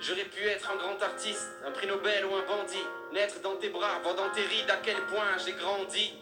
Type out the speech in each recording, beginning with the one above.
J'aurais pu être un grand artiste, un prix Nobel ou un bandit. Naître dans tes bras, voir dans tes rides à quel point j'ai grandi.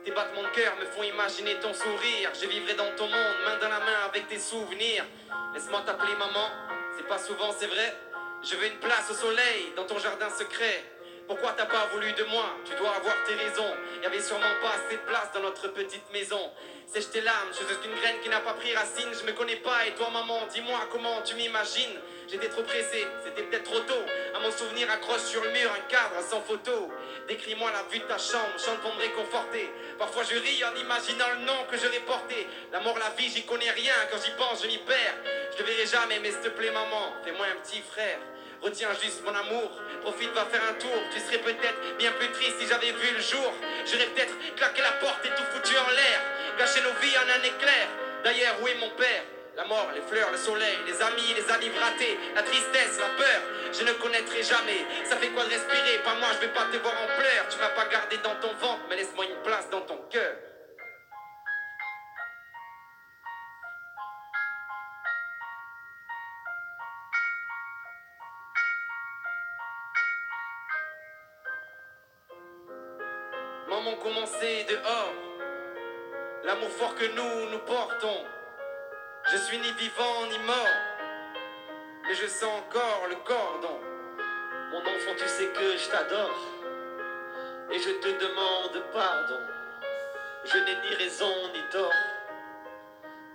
Tes battements de cœur me font imaginer ton sourire. Je vivrai dans ton monde, main dans la main avec tes souvenirs. Laisse-moi t'appeler maman, c'est pas souvent c'est vrai. Je veux une place au soleil, dans ton jardin secret. Pourquoi t'as pas voulu de moi? Tu dois avoir tes raisons. Y'avait sûrement pas assez de place dans notre petite maison. Sèche tes larmes, je suis une graine qui n'a pas pris racine. Je me connais pas et toi maman, dis-moi comment tu m'imagines. J'étais trop pressé, c'était peut-être trop tôt. À mon souvenir accroche sur le mur un cadre sans photo. Décris-moi la vue de ta chambre, chante pour me réconforter. Parfois je ris en imaginant le nom que j'aurais porté. La mort, la vie, j'y connais rien, quand j'y pense je m'y perds. Je te verrai jamais mais s'il te plaît maman, fais-moi un petit frère. Retiens juste mon amour, profite, va faire un tour. Tu serais peut-être bien plus triste si j'avais vu le jour. J'aurais peut-être claqué la porte et tout foutu en l'air, gâché nos vies en un éclair. D'ailleurs, où est mon père? La mort, les fleurs, le soleil, les amis, les annives ratés, la tristesse, la peur, je ne connaîtrai jamais. Ça fait quoi de respirer? Pas moi, je vais pas te voir en pleurs. Tu m'as pas gardé dans ton ventre, mais laisse-moi une place dans ton cœur. Maman, commencé dehors, l'amour fort que nous portons. Je suis ni vivant ni mort, mais je sens encore le cordon. Mon enfant, tu sais que je t'adore et je te demande pardon. Je n'ai ni raison ni tort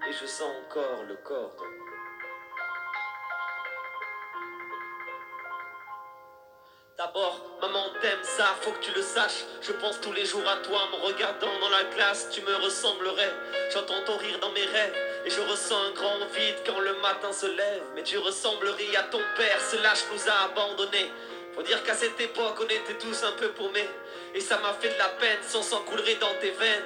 et je sens encore le cordon. D'abord, maman t'aime, ça faut que tu le saches. Je pense tous les jours à toi, me regardant dans la glace, tu me ressemblerais. J'entends ton rire dans mes rêves et je ressens un grand vide quand le matin se lève. Mais tu ressemblerais à ton père, ce lâche nous a abandonnés. Faut dire qu'à cette époque on était tous un peu paumés et ça m'a fait de la peine, son sang coulerait dans tes veines.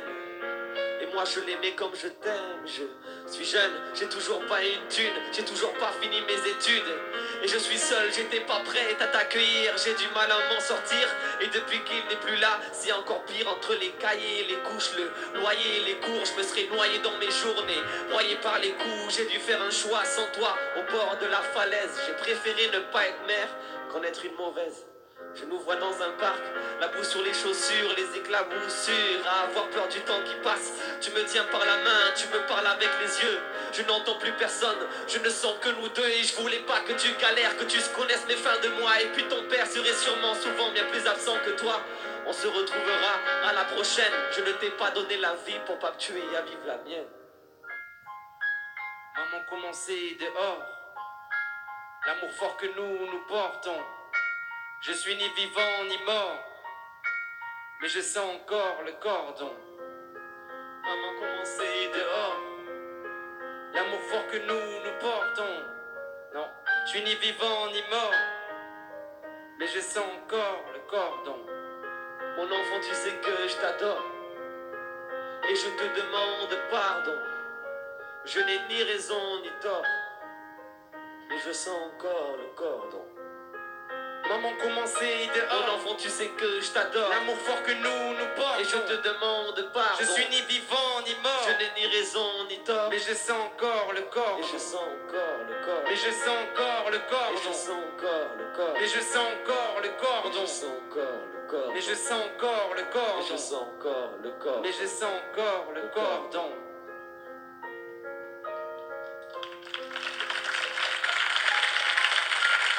Et moi je l'aimais comme je t'aime. Je suis jeune, j'ai toujours pas une thune, j'ai toujours pas fini mes études. Et je suis seul, j'étais pas prête à t'accueillir. J'ai du mal à m'en sortir. Et depuis qu'il n'est plus là, c'est encore pire. Entre les cahiers, les couches, le loyer, les cours, je me serais noyé dans mes journées, broyé par les coups. J'ai dû faire un choix sans toi, au bord de la falaise. J'ai préféré ne pas être mère qu'en être une mauvaise. Je nous vois dans un parc, la boue sur les chaussures, les éclaboussures, à avoir peur du temps qui passe. Tu me tiens par la main, tu me parles avec les yeux. Je n'entends plus personne, je ne sens que nous deux. Et je voulais pas que tu galères, que tu connaisses mes fins de mois. Et puis ton père serait sûrement souvent bien plus absent que toi. On se retrouvera à la prochaine. Je ne t'ai pas donné la vie pour pas me tuer et à vivre la mienne. Maman, commencé dehors, l'amour fort que nous portons. Je suis ni vivant ni mort, mais je sens encore le cordon. Maman, commencé dehors, l'amour fort que nous portons. Non, je suis ni vivant ni mort, mais je sens encore le cordon. Mon enfant, tu sais que je t'adore et je te demande pardon. Je n'ai ni raison ni tort, mais je sens encore le cordon. Maman, commencé dehors. Mon enfant, tu sais que je t'adore, l'amour fort que nous portons. et je te demande pardon. Je suis ni vivant ni mort, je n'ai ni raison ni tort, mais je sens encore le cordon. et je sens encore le cordon. Mais je sens encore le cordon. Et je sens encore le cordon. Mais je sens encore le cordon. Je sens encore le cordon. Mais je sens encore le cordon. Et je sens encore le cordon. Mais je sens encore le cordon.